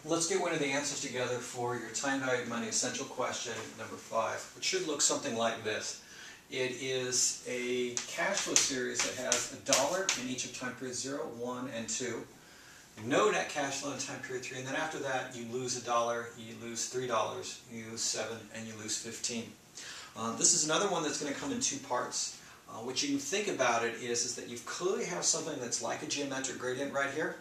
let's get one of the answers together for your time value of money essential question number 5, which should look something like this. It is a cash flow series that has $1 in each of time periods 0, 1, and 2. No net cash flow in time period 3, and then after that you lose $1, you lose $3, you lose 7, and you lose 15. This is another one that's going to come in 2 parts. What you can think about it is that you clearly have something that's like a geometric gradient right here,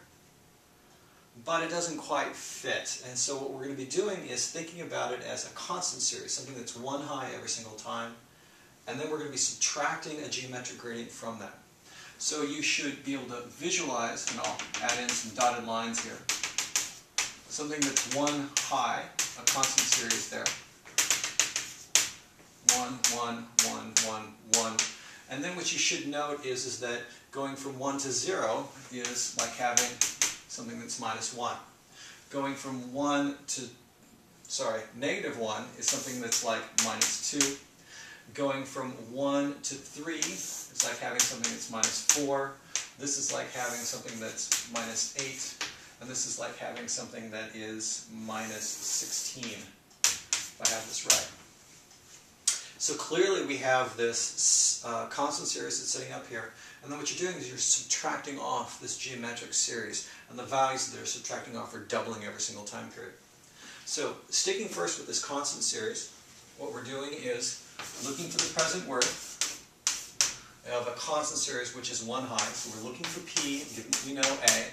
but it doesn't quite fit. And so what we're going to be doing is thinking about it as a constant series, something that's 1 high every single time, and then we're going to be subtracting a geometric gradient from that. So you should be able to visualize, and I'll add in some dotted lines here, something that's 1 high, a constant series there. 1, 1, 1, 1, 1. And then what you should note is that going from 1 to 0 is like having something that's -1. Going from negative 1 is something that's like -2. Going from 1 to 3 is like having something that's -4. This is like having something that's -8. And this is like having something that is -16, if I have this right. So clearly we have this constant series that's sitting up here, and then what you're doing is you're subtracting off this geometric series, and the values that they're subtracting off are doubling every single time period. So sticking first with this constant series, what we're doing is looking for the present worth of a constant series which is 1 high, so we're looking for P, given that we know A.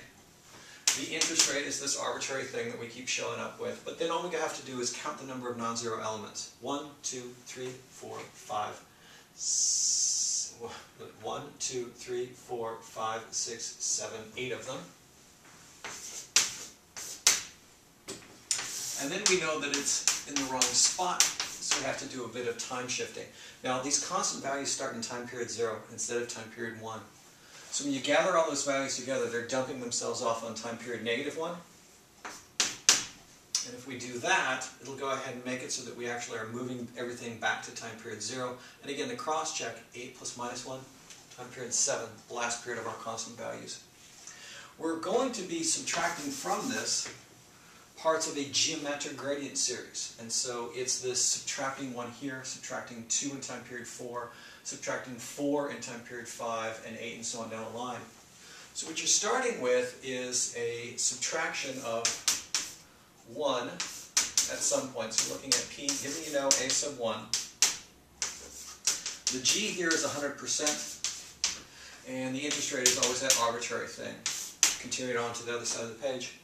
The interest rate is this arbitrary thing that we keep showing up with, but then all we have to do is count the number of non-zero elements. 1, 2, 3, 4, 5, 1, 2, 3, 4, 5, 6, 7, 8 of them. And then we know that it's in the wrong spot, so we have to do a bit of time shifting. Now these constant values start in time period 0 instead of time period 1. So when you gather all those values together, they're dumping themselves off on time period -1. And if we do that, it'll go ahead and make it so that we actually are moving everything back to time period 0. And again, the cross-check, 8 plus -1, time period 7, the last period of our constant values. We're going to be subtracting from this parts of a geometric gradient series. And so it's this subtracting 1 here, subtracting 2 in time period 4, subtracting 4 in time period 5, and 8, and so on down the line. So what you're starting with is a subtraction of 1 at some point. So we're looking at P, given you know A sub 1. The G here is 100%, and the interest rate is always that arbitrary thing. Continue it on to the other side of the page.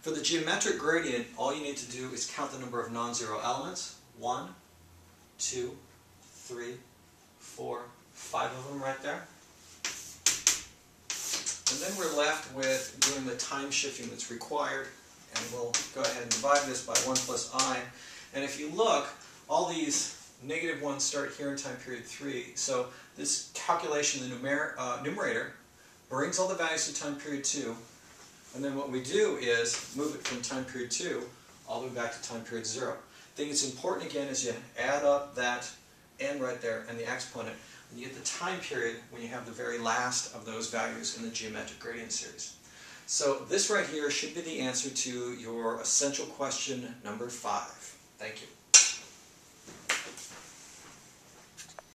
For the geometric gradient, all you need to do is count the number of non-zero elements. 1, 2, 3, 4, 5 of them right there. And then we're left with doing the time shifting that's required. And we'll go ahead and divide this by 1 plus I. And if you look, all these negative ones start here in time period 3. So this calculation, the numerator, brings all the values to time period 2. And then what we do is move it from time period 2 all the way back to time period 0. I think it's important again is you add up that n right there and the exponent, and you get the time period when you have the very last of those values in the geometric gradient series. So this right here should be the answer to your essential question number 5. Thank you.